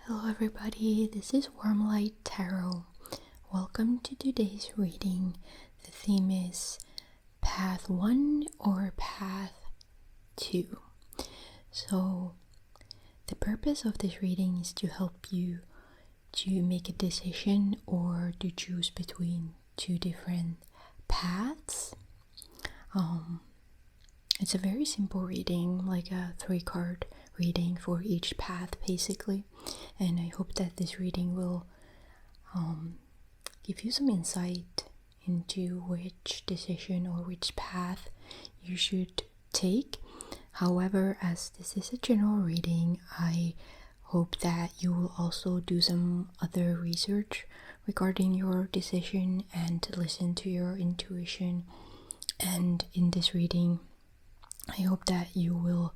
Hello everybody, this is Warm Light Tarot. Welcome to today's reading. The theme is Path 1 or Path 2. So the purpose of this reading is to help you to make a decision or to choose between two different paths. It's a very simple reading, like a 3-card reading for each path basically, and I hope that this reading will give you some insight into which decision or which path you should take. However, as this is a general reading, I hope that you will also do some other research regarding your decision and listen to your intuition. And in this reading, I hope that you will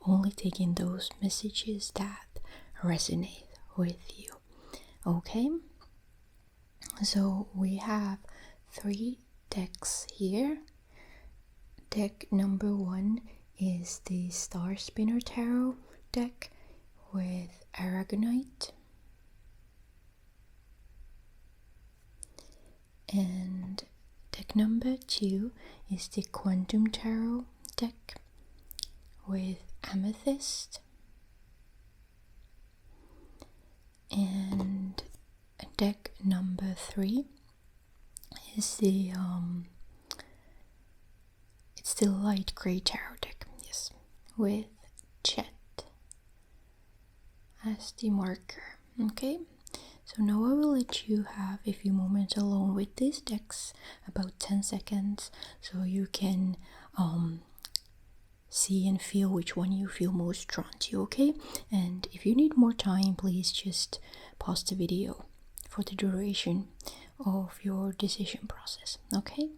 only take in those messages that resonate with you. Okay? So we have 3 decks here. Deck number 1 is the Star Spinner Tarot deck with Aragonite. And deck number 2 is the Quantum Tarot deck with Amethyst. And deck number 3 is the it's the light gray tarot deck, yes, with Chet as the marker. Okay, so now I will let you have a few moments alone with these decks, about 10 seconds, so you can see and feel which one you feel most drawn to, okay? And if you need more time, please just pause the video for the duration of your decision process, okay?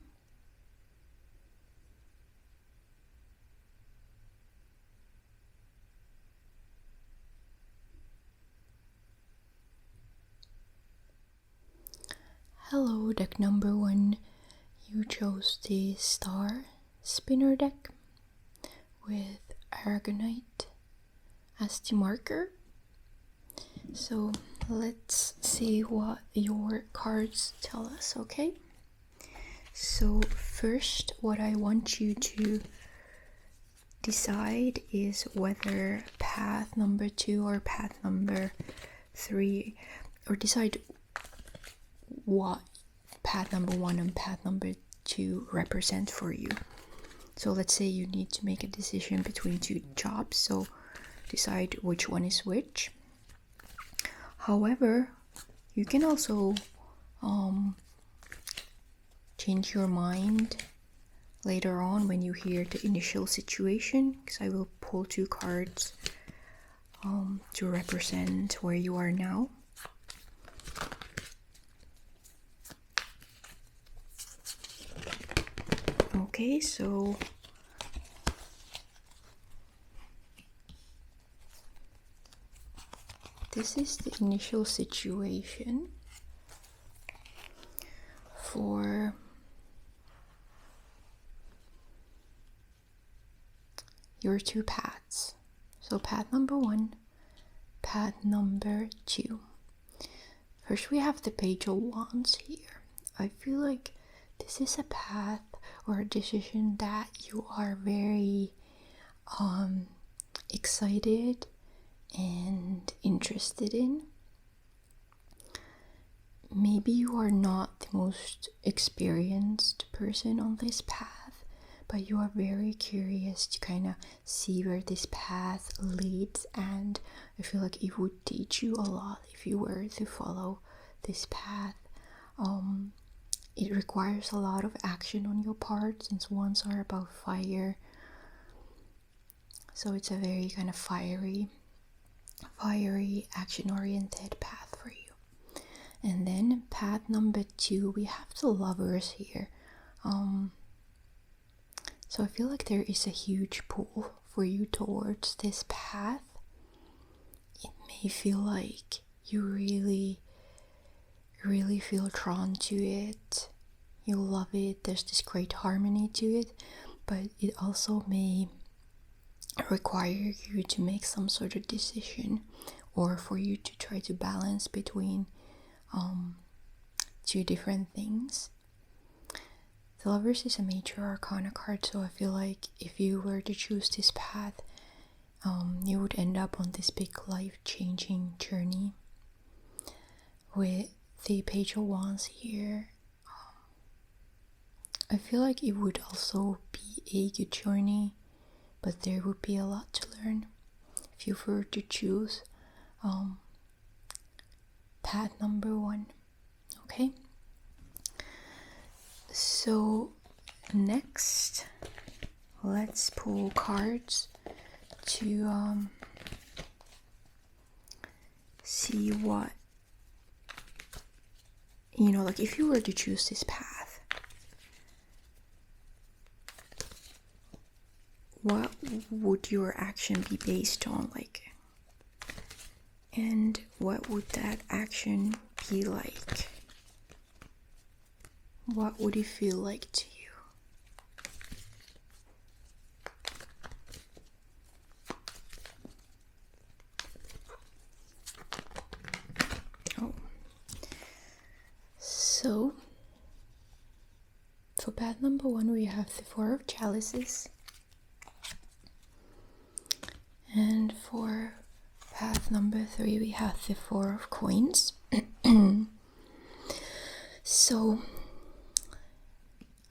Hello, deck number 1. You chose the Star Spinner deck with Aragonite as the marker. So let's see what your cards tell us, okay? So first, what I want you to decide is whether path number 2 or path number 3, or decide what path number 1 and path number 2 represent for you. So let's say you need to make a decision between 2 jobs, so decide which one is which. However, you can also change your mind later on when you hear the initial situation, because I will pull 2 cards to represent where you are now. Okay, so this is the initial situation for your 2 paths. So path number 1, path number 2. First, we have the Page of Wands here. I feel like this is a path or a decision that you are very excited and interested in. Maybe you are not the most experienced person on this path, but you are very curious to kind of see where this path leads, and I feel like it would teach you a lot if you were to follow this path. It requires a lot of action on your part, since wands are about fire, so it's a very kind of fiery action-oriented path for you. And then path number 2, we have the Lovers here. So I feel like there is a huge pull for you towards this path. It may feel like you really feel drawn to it, you love it, there's this great harmony to it, but it also may require you to make some sort of decision or for you to try to balance between two different things. The Lovers is a major arcana card, so I feel like if you were to choose this path, you would end up on this big life-changing journey. With the Page of Wands here, I feel like it would also be a good journey, but there would be a lot to learn if you were to choose path number 1. Okay, so next let's pull cards to see what, like if you were to choose this path, what would your action be based on, and what would that action be like? What would it feel like to you? Oh. So, for path number 1, we have the 4 of Chalices. And for path number 3, we have the 4 of Coins. So,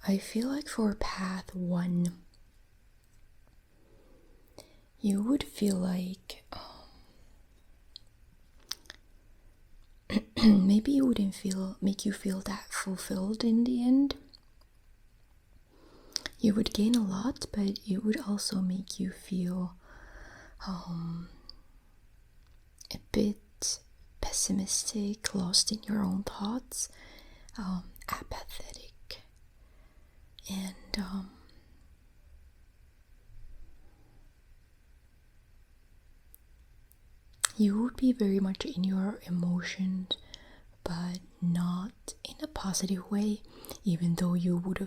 I feel like for path 1, you would feel like maybe it wouldn't make you feel that fulfilled in the end. You would gain a lot, but it would also make you feel a bit pessimistic, lost in your own thoughts, apathetic. And you would be very much in your emotions, but not in a positive way, even though you would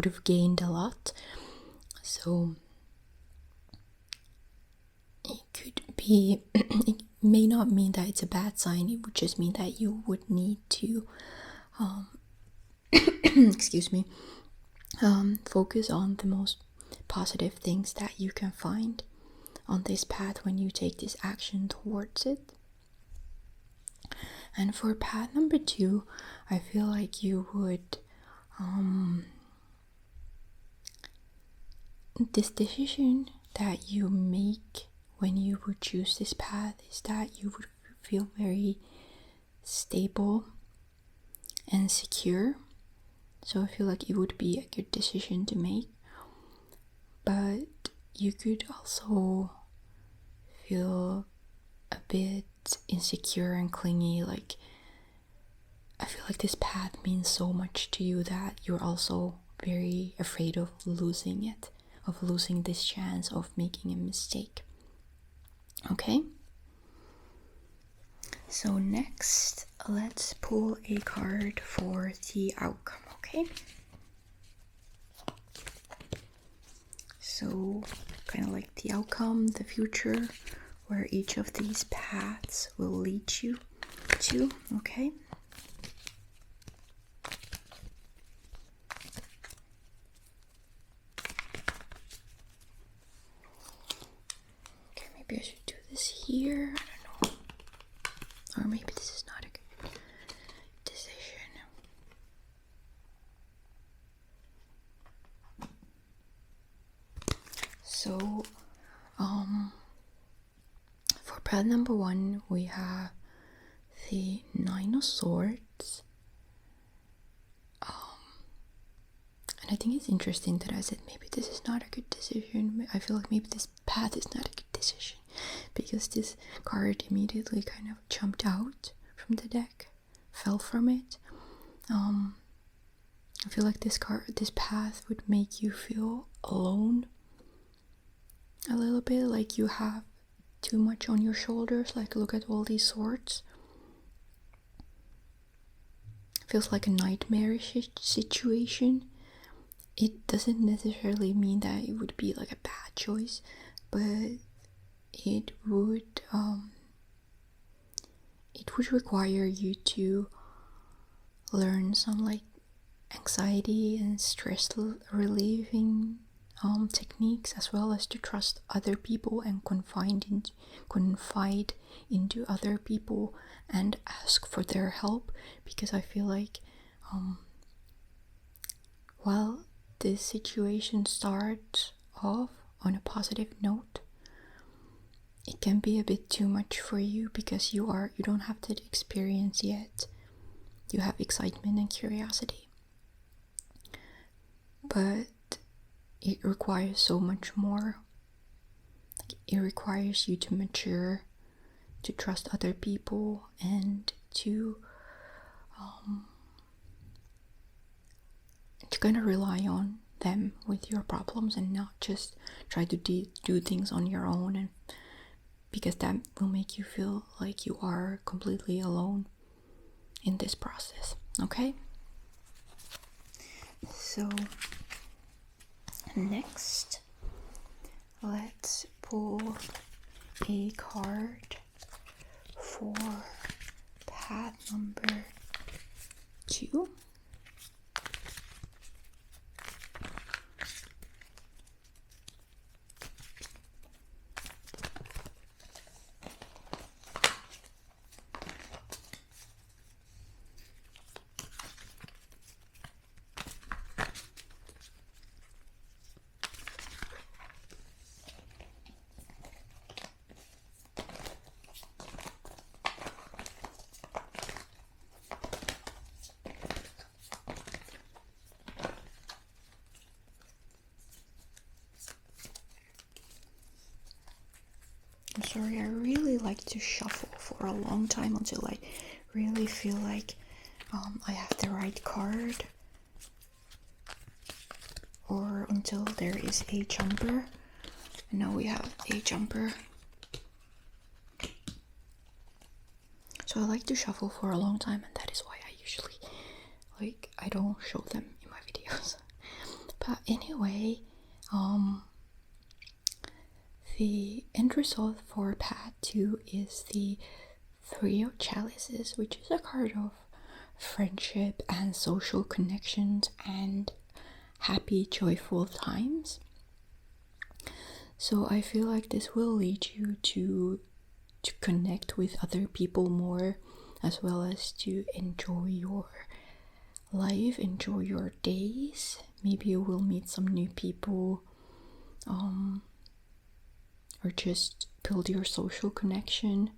have gained a lot. So it could be it may not mean that it's a bad sign. It would just mean that you would need to excuse me, focus on the most positive things that you can find on this path when you take this action towards it. And for path number 2, I feel like you would this decision that you make when you would choose this path is that you would feel very stable and secure. So I feel like it would be a good decision to make, but you could also feel a bit insecure and clingy. Like, I feel like this path means so much to you that you're also very afraid of losing it, of losing this chance of making a mistake. Okay? So next, let's pull a card for the outcome, okay? So, kind of like the outcome, the future, where each of these paths will lead you to, okay? Okay, maybe I should do this here, I don't know. Or maybe this is not a good decision. So, for path number 1, we have the 9 of Swords. And I think it's interesting that I said maybe this is not a good decision. I feel like maybe this path is not a good decision, because this card immediately kind of jumped out from the deck, fell from it. I feel like this path would make you feel alone a little bit, like you have too much on your shoulders. Like, look at all these swords. Feels like a nightmarish situation. It doesn't necessarily mean that it would be like a bad choice, but it would it would require you to learn some like anxiety and stress relieving techniques, as well as to trust other people and confide into other people and ask for their help, because I feel like while this situation starts off on a positive note, it can be a bit too much for you because you don't have that experience yet. You have excitement and curiosity, but it requires so much more. It requires you to mature, to trust other people, and to kind of rely on them with your problems and not just try to do things on your own, and because that will make you feel like you are completely alone in this process. Okay? So next, let's pull a card for path number 2. I'm sorry, I really like to shuffle for a long time until I really feel like I have the right card, or until there is a jumper. And now we have a jumper. So I like to shuffle for a long time, and that is why I usually I don't show them in my videos. But anyway, the end result for path 2 is the 3 of Chalices, which is a card of friendship and social connections and happy, joyful times. So I feel like this will lead you to connect with other people more, as well as to enjoy your life, enjoy your days. Maybe you will meet some new people, or just build your social connection.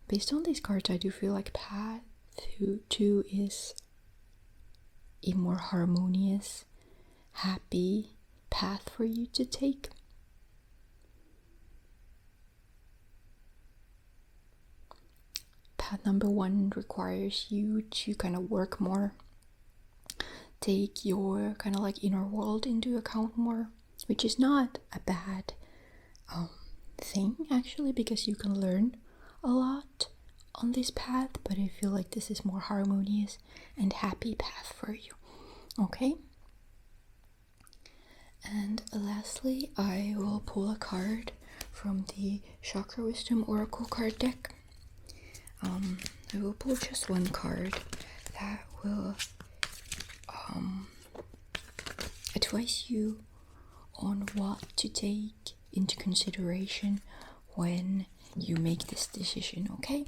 Based on these cards, I do feel like path 2 is a more harmonious, happy path for you to take. Path number 1 requires you to kind of work more, take your kind of like inner world into account more, which is not a bad thing actually, because you can learn a lot on this path, but I feel like this is more harmonious and happy path for you. Okay? And lastly, I will pull a card from the Chakra Wisdom Oracle card deck. I will pull just one card that will advise you on what to take into consideration when you make this decision, okay?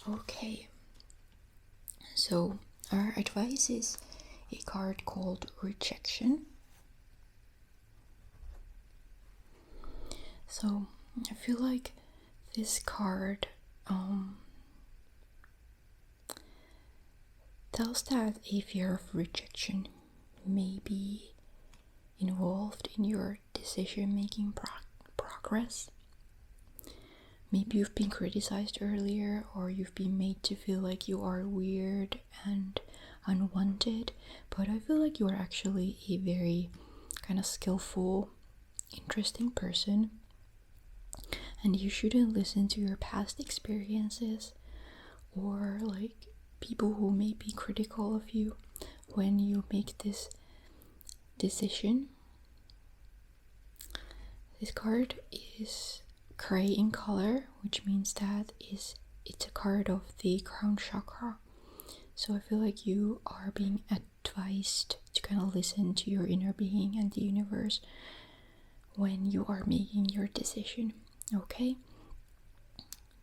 Okay, so our advice is a card called Rejection. So I feel like this card tells that a fear of rejection may be involved in your decision-making progress. Maybe you've been criticized earlier, or you've been made to feel like you are weird and unwanted, but I feel like you're actually a very kind of skillful, interesting person, and you shouldn't listen to your past experiences or like people who may be critical of you when you make this decision. This card is gray in color, which means that it's a card of the crown chakra. So I feel like you are being advised to kind of listen to your inner being and the universe when you are making your decision, okay?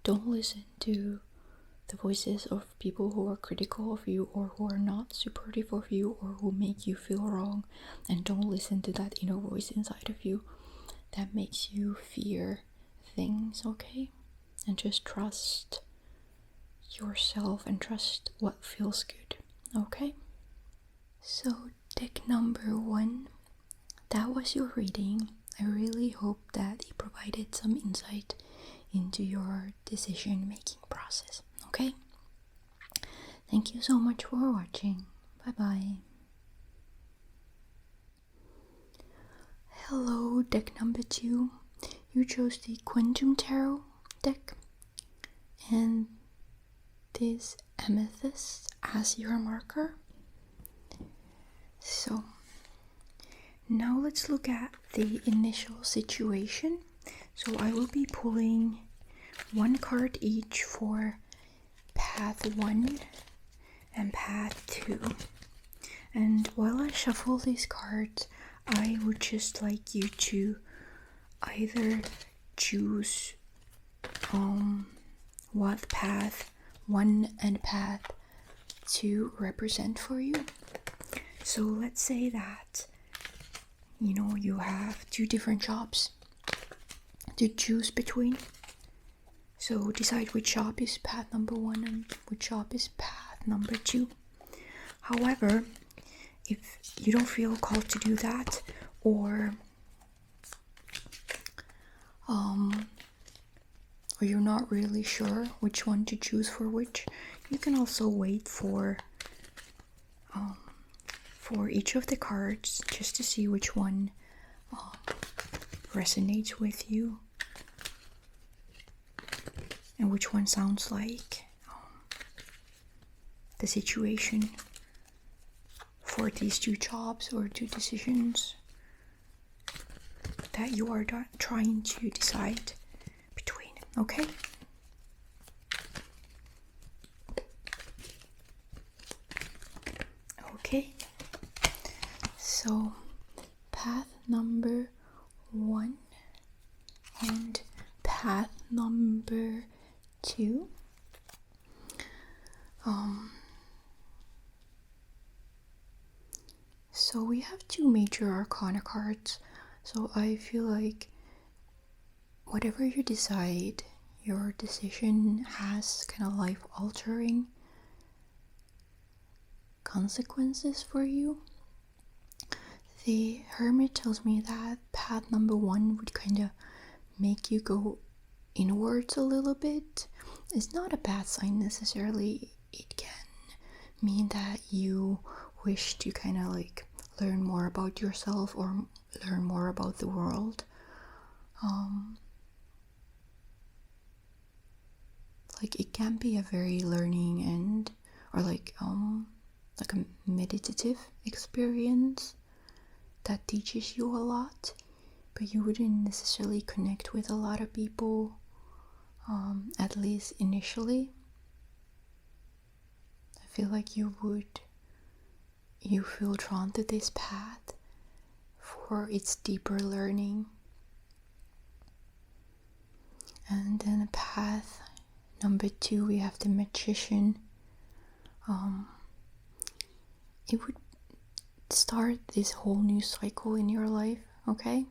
Don't listen to the voices of people who are critical of you or who are not supportive of you or who make you feel wrong, and don't listen to that inner voice inside of you that makes you fear things, okay? And just trust yourself and trust what feels good, okay? So deck number 1, that was your reading. I really hope that it provided some insight into your decision making process, okay? Thank you so much for watching. Bye bye. Hello, deck number 2. You chose the Quantum Tarot deck and this Amethyst as your marker. So now let's look at the initial situation. So I will be pulling one card each for path 1 and path 2. And while I shuffle these cards, I would just like you to either choose what path 1 and path 2 represent for you. So let's say that you have 2 different jobs to choose between. So decide which job is path number 1 and which job is path number 2. However, if you don't feel called to do that, or you're not really sure which one to choose for which, you can also wait for each of the cards just to see which one resonates with you and which one sounds like the situation for these 2 jobs or 2 decisions that you are trying to decide between, okay? Okay, so path number 1 and path number 2. So we have 2 major arcana cards. So I feel like whatever you decide, your decision has kind of life-altering consequences for you. The Hermit tells me that path number 1 would kind of make you go inwards a little bit. It's not a bad sign necessarily. It can mean that you wish to kind of like learn more about yourself or learn more about the world. Like it can be a very learning and or like a meditative experience that teaches you a lot, but you wouldn't necessarily connect with a lot of people, at least initially. I feel like you feel drawn to this path for its deeper learning. And then path number 2, we have the Magician. It would start this whole new cycle in your life, okay?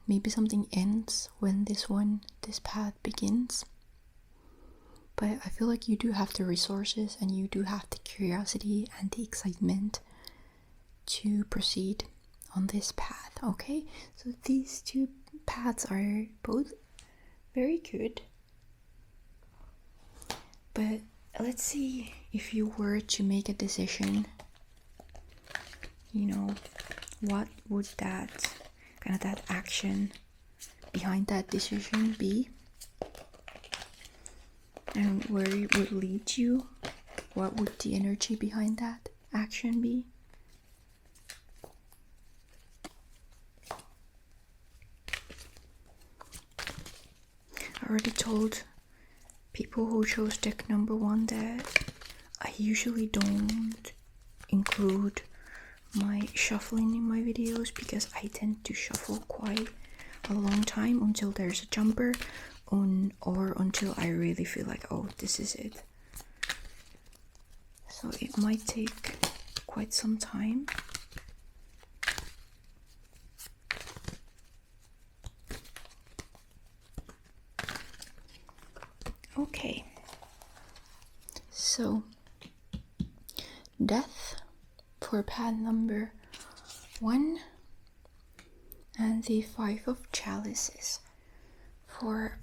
Maybe something ends when this path begins. But I feel like you do have the resources and you do have the curiosity and the excitement to proceed on this path, okay? So these 2 paths are both very good. But let's see, if you were to make a decision, what would that action behind that decision be? And where it would lead you? What would the energy behind that action be? I already told people who chose deck number 1 that I usually don't include my shuffling in my videos because I tend to shuffle quite a long time until there's a jumper or until I really feel like, oh, this is it. So it might take quite some time. Okay, so death for path number 1 and the 5 of chalices for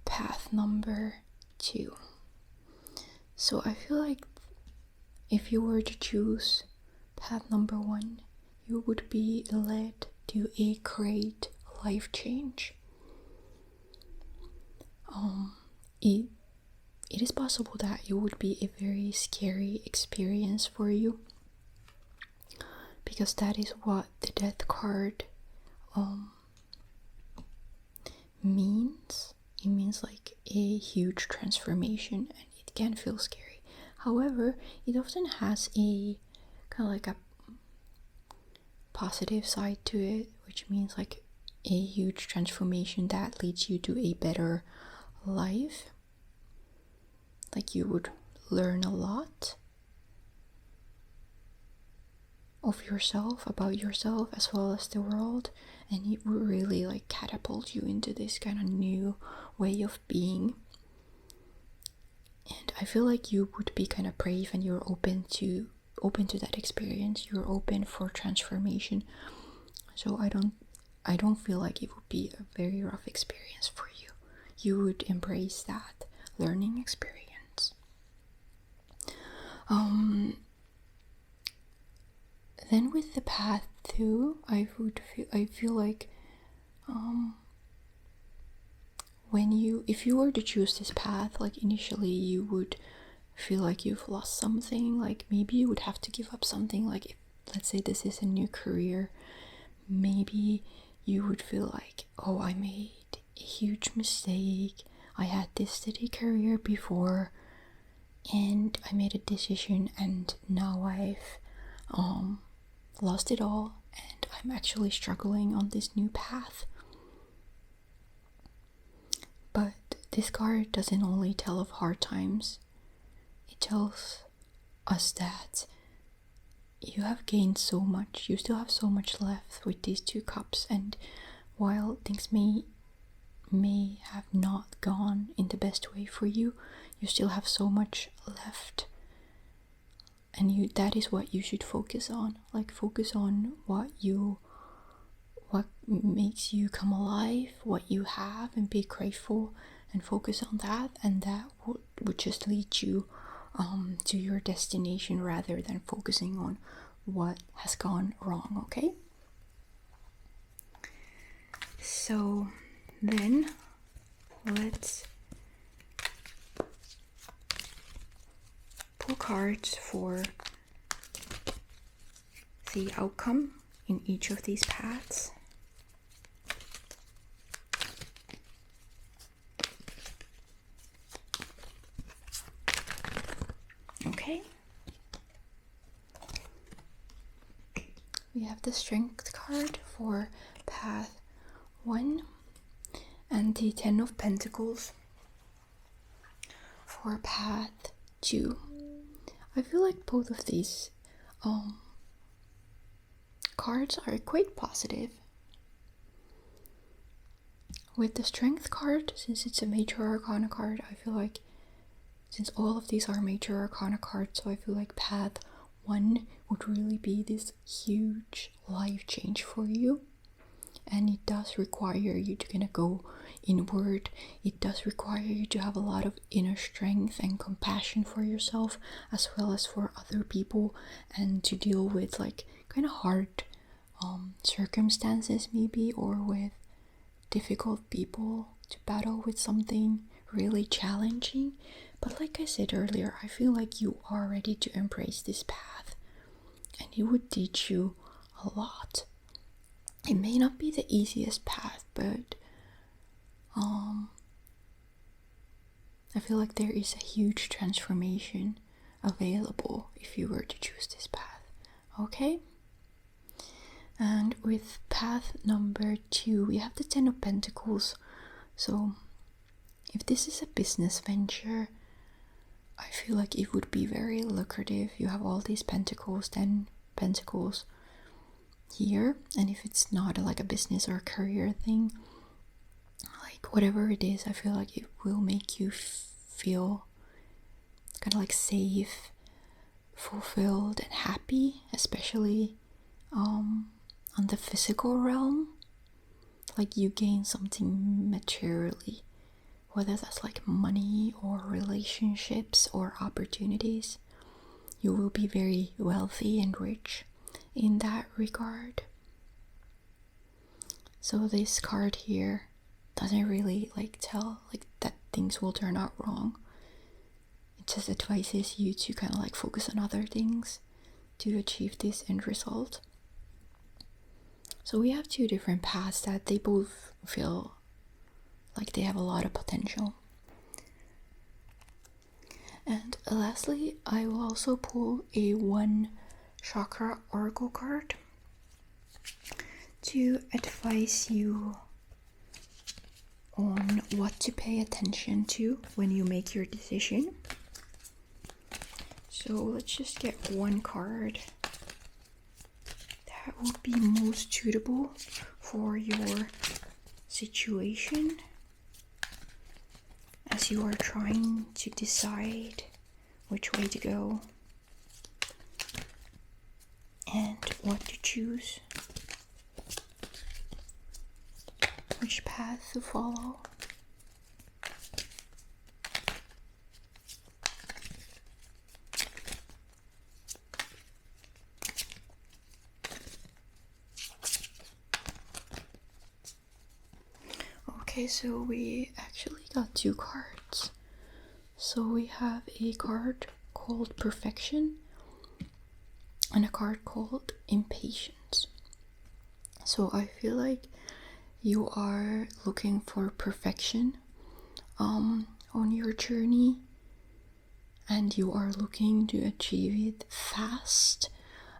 path number 2. So I feel like if you were to choose path number 1, you would be led to a great life change. It is possible that it would be a very scary experience for you, because that is what the death card means. It means like a huge transformation, and it can feel scary. However, it often has a kind of like a positive side to it, which means like a huge transformation that leads you to a better life. Like you would learn a lot of yourself, about yourself, as well as the world, and it would really like catapult you into this kind of new way of being. And I feel like you would be kind of brave, and you're open to that experience. You're open for transformation. So I don't feel like it would be a very rough experience for you. You would embrace that learning experience. Then with the path 2, I feel like if you were to choose this path, like initially you would feel like you've lost something. Like maybe you would have to give up something. Like if, let's say this is a new career, maybe you would feel like, oh, I made a huge mistake. I had this steady career before and I made a decision, and now I've lost it all, and I'm actually struggling on this new path. But this card doesn't only tell of hard times, it tells us that you have gained so much. You still have so much left with these 2 cups, and while things may have not gone in the best way for you, you still have so much left, and that is what you should focus on. Like focus on what makes you come alive, what you have, and be grateful, and focus on that, and that would just lead you to your destination rather than focusing on what has gone wrong. Okay, so then let's pull cards for the outcome in each of these paths. Okay. We have the Strength card for path 1 and the 10 of Pentacles for path 2. I feel like both of these cards are quite positive. With the Strength card, since it's a Major Arcana card, I feel like, since all of these are Major Arcana cards, so I feel like path 1 would really be this huge life change for you. And it does require you to kind of go inward. It does require you to have a lot of inner strength and compassion for yourself as well as for other people, and to deal with like kind of hard circumstances maybe, or with difficult people to battle with something really challenging. But like I said earlier, I feel like you are ready to embrace this path, and it would teach you a lot. It may not be the easiest path, but I feel like there is a huge transformation available if you were to choose this path. Okay? And with path number 2, we have the 10 of Pentacles. So if this is a business venture, I feel like it would be very lucrative. You have all these pentacles, 10 pentacles here. And if it's not like a business or a career thing, like whatever it is, I feel like it will make you feel kind of like safe, fulfilled, and happy, especially on the physical realm. Like you gain something materially, whether that's like money or relationships or opportunities. You will be very wealthy and rich in that regard. So this card here doesn't really like tell like that things will turn out wrong. It just advises you to kind of like focus on other things to achieve this end result. So we have 2 different paths that they both feel like they have a lot of potential. And lastly, I will also pull a 1 chakra oracle card to advise you on what to pay attention to when you make your decision. So let's just get 1 card that would be most suitable for your situation as you are trying to decide which way to go and what to choose, which path to follow. Okay, so we actually got 2 cards. So we have a card called Perfection and a card called Impatience. So I feel like you are looking for perfection on your journey, and you are looking to achieve it fast,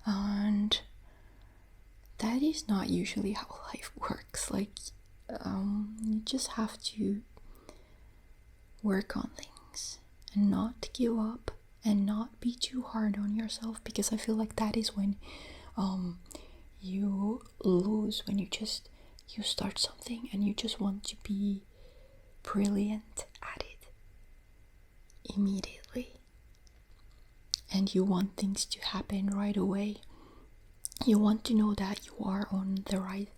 and that is not usually how life works. Like you just have to work on things and not give up and not be too hard on yourself, because I feel like that is when you lose, when you start something and you just want to be brilliant at it immediately, and you want things to happen right away. You want to know that you are on the right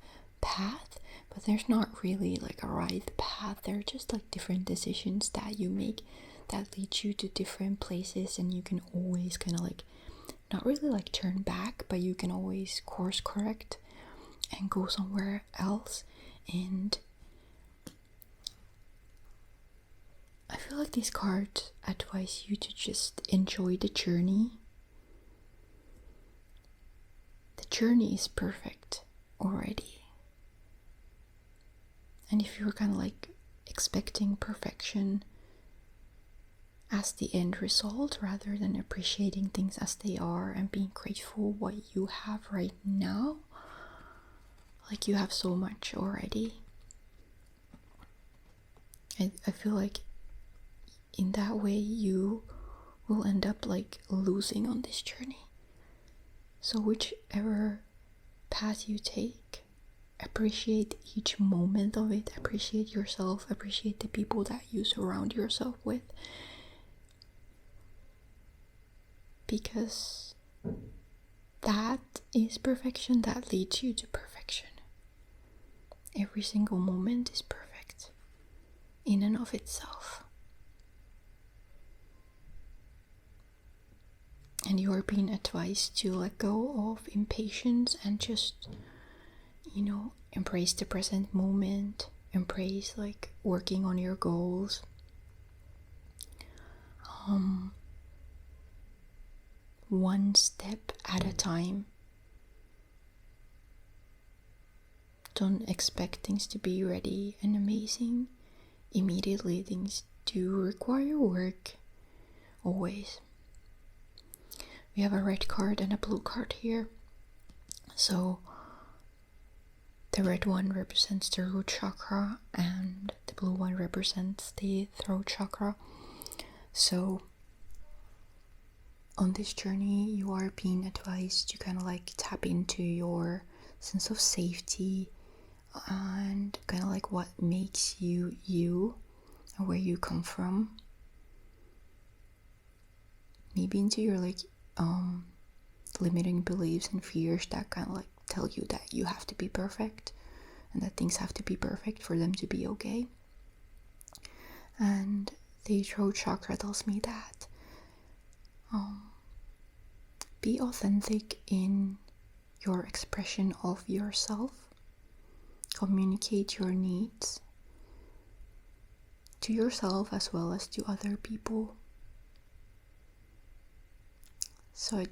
path, but there's not really like a right path. There are just like different decisions that you make that lead you to different places, and you can always kind of like not really like turn back, but you can always course correct and go somewhere else. And I feel like these cards advise you to just enjoy the journey. The journey is perfect already. And if you're kind of like expecting perfection as the end result rather than appreciating things as they are and being grateful what you have right now, like you have so much already. I feel like in that way you will end up like losing on this journey. So whichever path you take, appreciate each moment of it, appreciate yourself, appreciate the people that you surround yourself with, because that is perfection that leads you to perfection. Every single moment is perfect in and of itself. And you are being advised to let go of impatience and just, embrace the present moment, embrace like working on your goals. One step at a time. Don't expect things to be ready and amazing immediately. Things do require work, always. We have a red card and a blue card here. So the red one represents the root chakra and the blue one represents the throat chakra. So on this journey, you are being advised to kind of like tap into your sense of safety and kind of like what makes you you and where you come from. Maybe into your like limiting beliefs and fears that kind of like tell you that you have to be perfect and that things have to be perfect for them to be okay. And the throat chakra tells me that be authentic in your expression of yourself. Communicate your needs to yourself as well as to other people. So I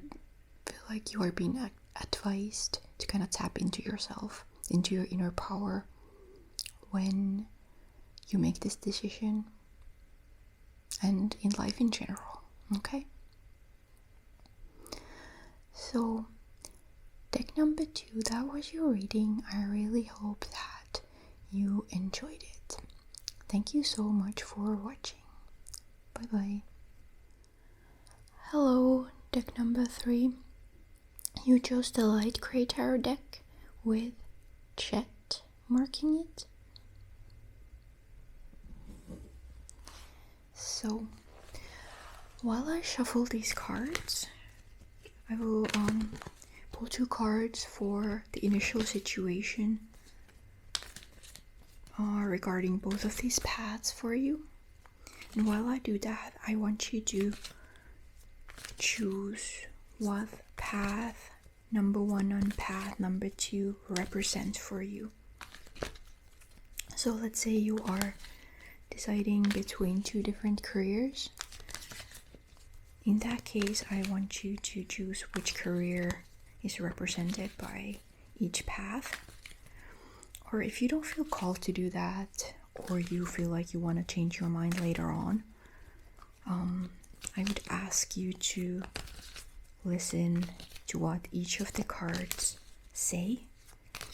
feel like you are being advised to kind of tap into yourself, into your inner power when you make this decision and in life in general, okay? So deck number 2, that was your reading. I really hope that you enjoyed it. Thank you so much for watching. Bye bye. Hello, deck number 3. You chose the light gray tarot deck with Chet marking it. So while I shuffle these cards, I will pull 2 cards for the initial situation regarding both of these paths for you. And while I do that, I want you to choose what path number 1 and path number 2 represent for you. So let's say you are deciding between 2 different careers. In that case, I want you to choose which career is represented by each path. Or if you don't feel called to do that, or you feel like you want to change your mind later on, I would ask you to listen to what each of the cards say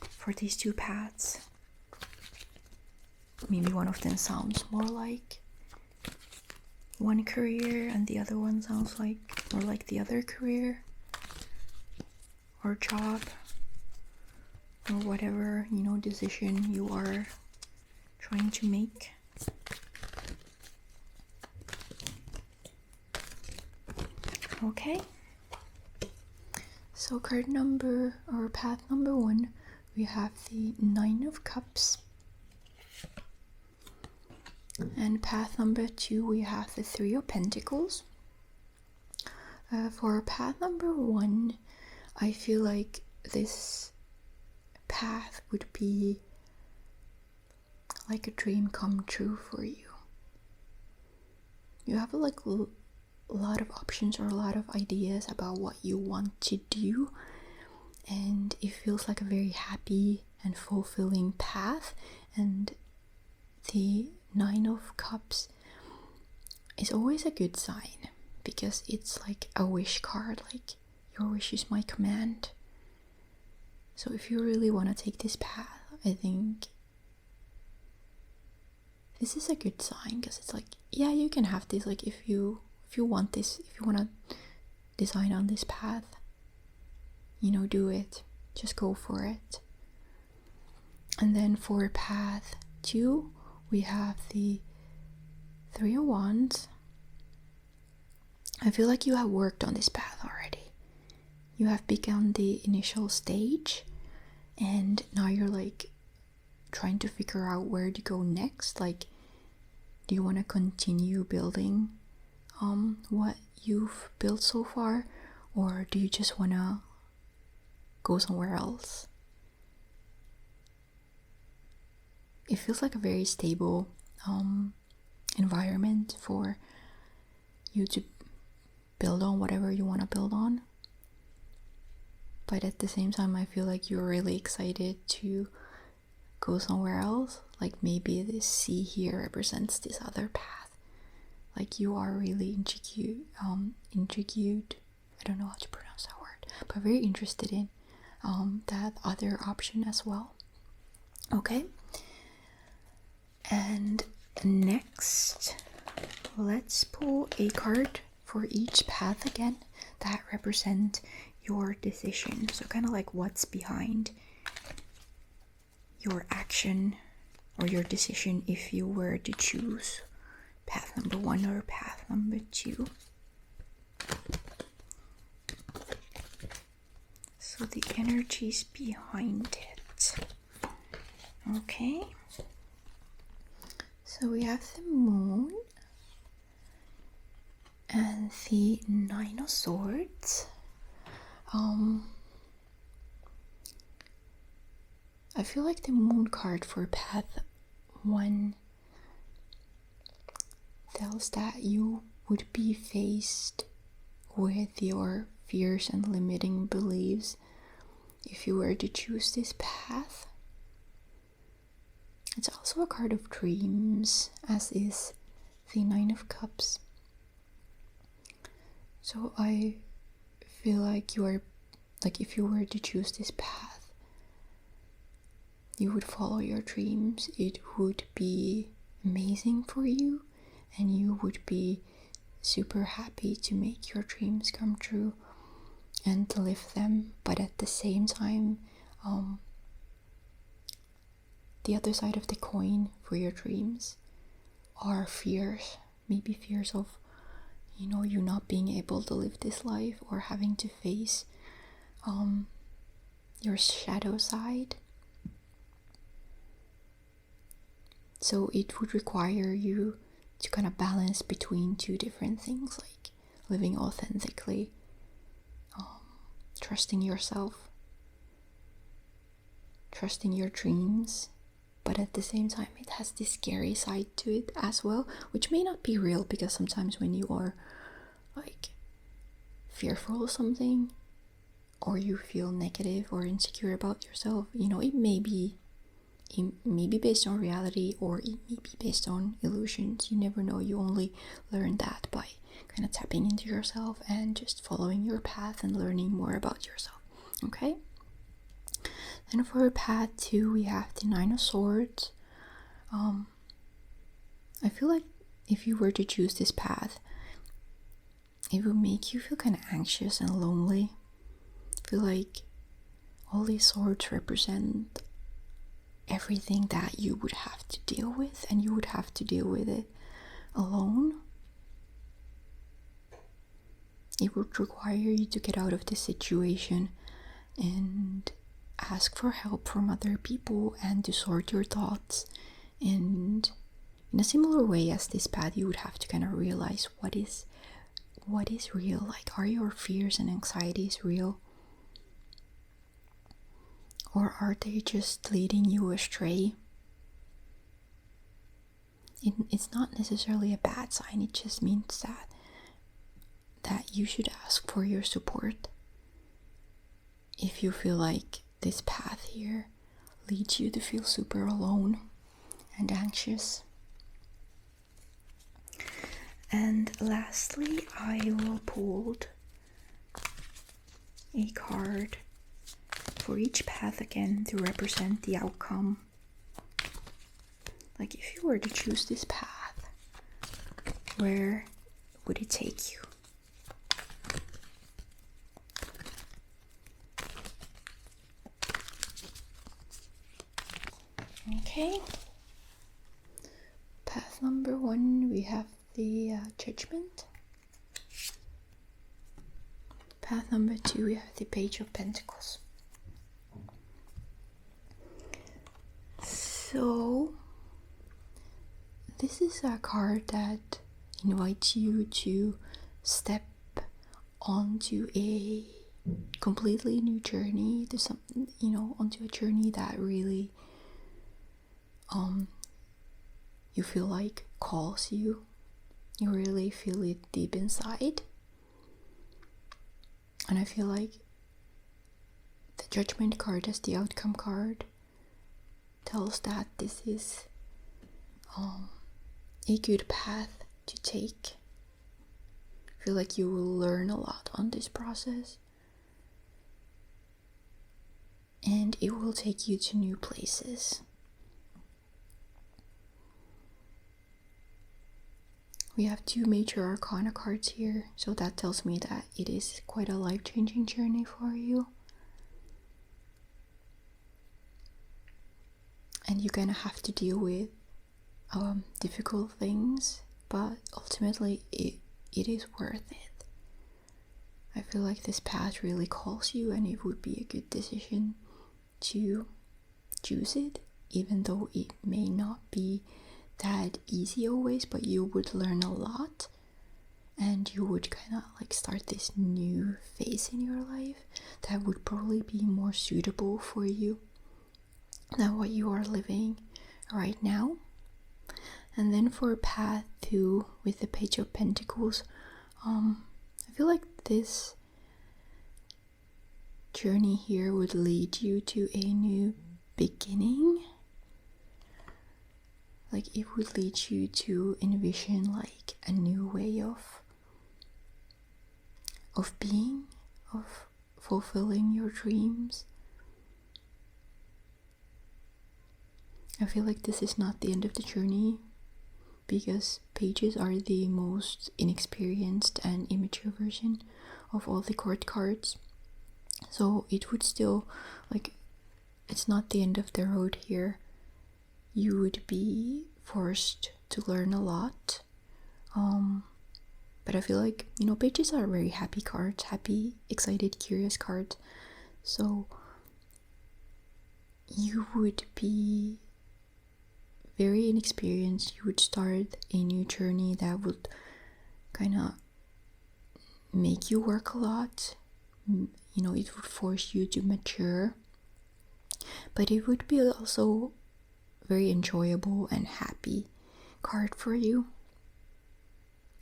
for these 2 paths. Maybe one of them sounds more like one career and the other one sounds like more like the other career or job or whatever, decision you are trying to make. Okay, so card number or path number 1, we have the 9 of Cups. And path number 2, we have the 3 of Pentacles. For path number 1, I feel like this path would be like a dream come true for you. You have like a lot of options or a lot of ideas about what you want to do, and it feels like a very happy and fulfilling path. And the 9 of Cups is always a good sign because it's like a wish card, like your wish is my command. So if you really want to take this path, I think this is a good sign, because it's like, yeah, you can have this, like if you want this, if you want to design on this path, do it, just go for it. And then for path 2, we have the 3 of Wands. I feel like you have worked on this path already. You have begun the initial stage, and now you're like trying to figure out where to go next. Like, do you want to continue building what you've built so far, or do you just want to go somewhere else? it feels like a very stable environment for you to build on whatever you want to build on. But at the same time, I feel like you're really excited to go somewhere else. Like maybe this sea here represents this other path. Like you are really intrigued, I don't know how to pronounce that word, but very interested in that other option as well. Okay. And next, let's pull a card for each path again that represent your decision. So kind of like what's behind your action or your decision if you were to choose path number 1 or path number 2. So the energies behind it. Okay. So we have the moon and the 9 of Swords. I feel like the moon card for path 1 tells that you would be faced with your fears and limiting beliefs if you were to choose this path. It's also a card of dreams, as is the 9 of Cups. So I feel like you are, like if you were to choose this path, you would follow your dreams. It would be amazing for you, and you would be super happy to make your dreams come true and to live them. But at the same time, the other side of the coin for your dreams are fears. Maybe fears of, you not being able to live this life, or having to face your shadow side. So it would require you to kind of balance between two different things, like living authentically, trusting yourself, trusting your dreams, but at the same time it has this scary side to it as well, which may not be real, because sometimes when you are like fearful of something, or you feel negative or insecure about yourself, it may be based on reality, or it may be based on illusions. You never know. You only learn that by kind of tapping into yourself and just following your path and learning more about yourself. Okay. Then for path 2, we have the 9 of Swords. I feel like if you were to choose this path, it would make you feel kind of anxious and lonely. I feel like all these swords represent everything that you would have to deal with, and you would have to deal with it alone. It would require you to get out of this situation and ask for help from other people, and to sort your thoughts. And in a similar way as this path, you would have to kind of realize what is real. Like, are your fears and anxieties real? Or are they just leading you astray? It's not necessarily a bad sign. It just means that you should ask for your support if you feel like this path here leads you to feel super alone and anxious. And lastly, I will pull a card for each path again to represent the outcome. Like, if you were to choose this path, where would it take you? Okay. Path number 1, we have the Judgment. Path number 2, we have the Page of Pentacles. So this is a card that invites you to step onto a completely new journey, to something, onto a journey that really you feel like calls you. You really feel it deep inside. And I feel like the Judgment card as the outcome card tells that this is a good path to take. I feel like you will learn a lot on this process. And it will take you to new places. We have 2 major arcana cards here, so that tells me that it is quite a life-changing journey for you. And you're gonna have to deal with difficult things, but ultimately it is worth it. I feel like this path really calls you, and it would be a good decision to choose it, even though it may not be that easy always, but you would learn a lot, and you would kind of like start this new phase in your life that would probably be more suitable for you than what you are living right now. And then for path 2 with the Page of Pentacles, I feel like this journey here would lead you to a new beginning. Like it would lead you to envision like a new way of being, of fulfilling your dreams. I feel like this is not the end of the journey, because pages are the most inexperienced and immature version of all the court cards. So it would still, like, it's not the end of the road here. You would be forced to learn a lot. But I feel like, pages are very happy cards, happy, excited, curious cards. So you would be very inexperienced. You would start a new journey that would kind of make you work a lot. It would force you to mature. But it would be also very enjoyable and happy card for you,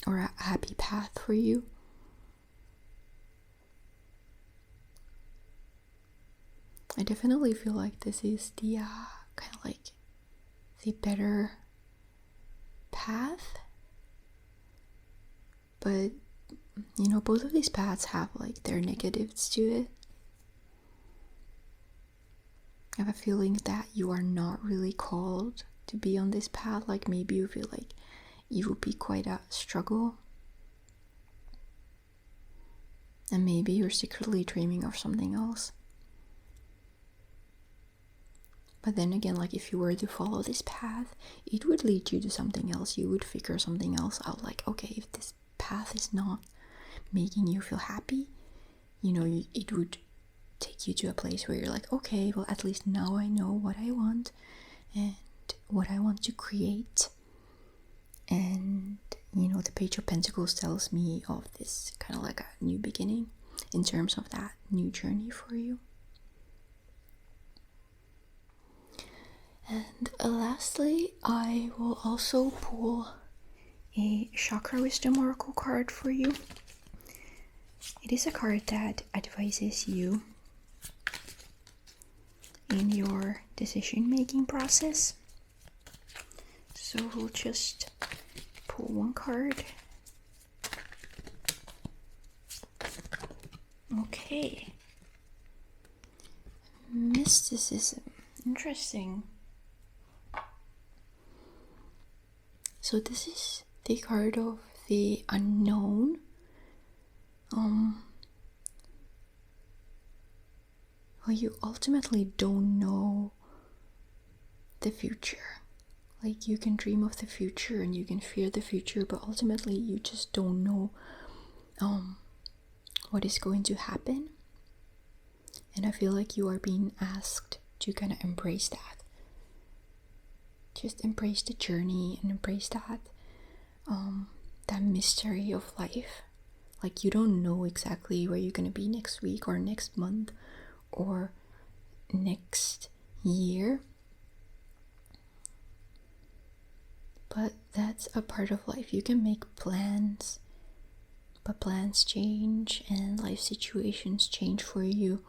or a happy path for you. I definitely feel like this is the kind of like the better path, but both of these paths have like their negatives to it. I have a feeling that you are not really called to be on this path. Like maybe you feel like it would be quite a struggle, and maybe you're secretly dreaming of something else. But then again, like if you were to follow this path, it would lead you to something else. You would figure something else out. Like, okay, if this path is not making you feel happy, it would take you to a place where you're like, okay, well, at least now I know what I want and what I want to create. And the Page of Pentacles tells me of this kind of like a new beginning in terms of that new journey for you. And lastly, I will also pull a Chakra Wisdom Oracle card for you. It is a card that advises you in your decision-making process. So we'll just pull one card. Okay. Mysticism. Interesting. So this is the card of the unknown. Well, you ultimately don't know the future. Like you can dream of the future and you can fear the future, but ultimately you just don't know what is going to happen. And I feel like you are being asked to kind of embrace that. Just embrace the journey and embrace that mystery of life. Like you don't know exactly where you're gonna be next week or next month or next year, but that's a part of life. You can make plans, but plans change and life situations change for you.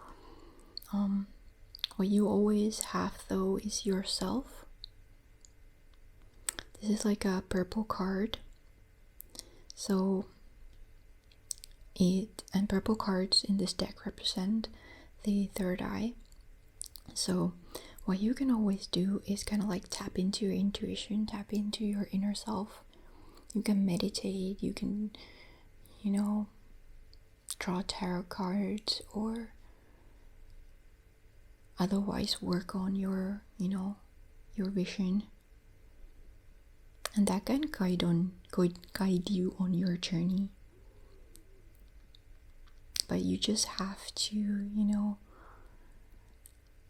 What you always have though is yourself. This is like a purple card. So purple cards in this deck represent the third eye. So what you can always do is kind of like tap into your intuition, tap into your inner self. You can meditate, you can, draw tarot cards, or otherwise work on your vision. And that can guide you on your journey. But you just have to,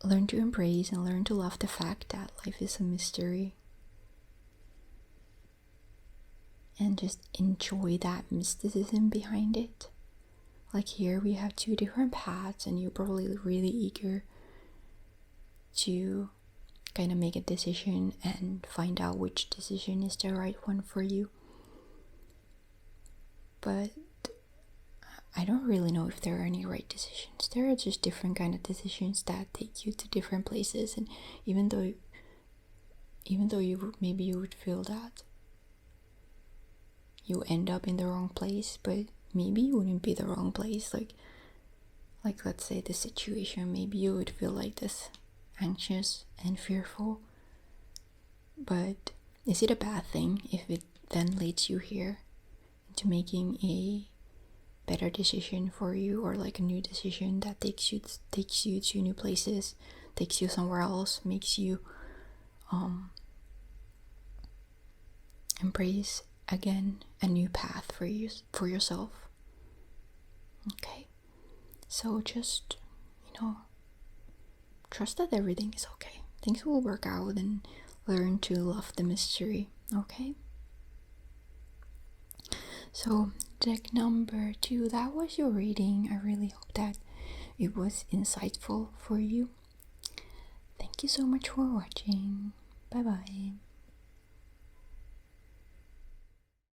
learn to embrace and learn to love the fact that life is a mystery. And just enjoy that mysticism behind it. Like here we have 2 different paths, and you're probably really eager to kind of make a decision and find out which decision is the right one for you. But I don't really know if there are any right decisions. There are just different kind of decisions that take you to different places, and even though you would feel that you end up in the wrong place, but maybe you wouldn't be the wrong place. Like let's say the situation, maybe you would feel like this, anxious and fearful, but is it a bad thing if it then leads you here into making a better decision for you, or like a new decision that takes you to new places, takes you somewhere else, makes you embrace again a new path for yourself. Okay, so just trust that everything is okay. Things will work out, and learn to love the mystery. Okay, so deck number 2, that was your reading. I really hope that it was insightful for you. Thank you so much for watching. Bye bye.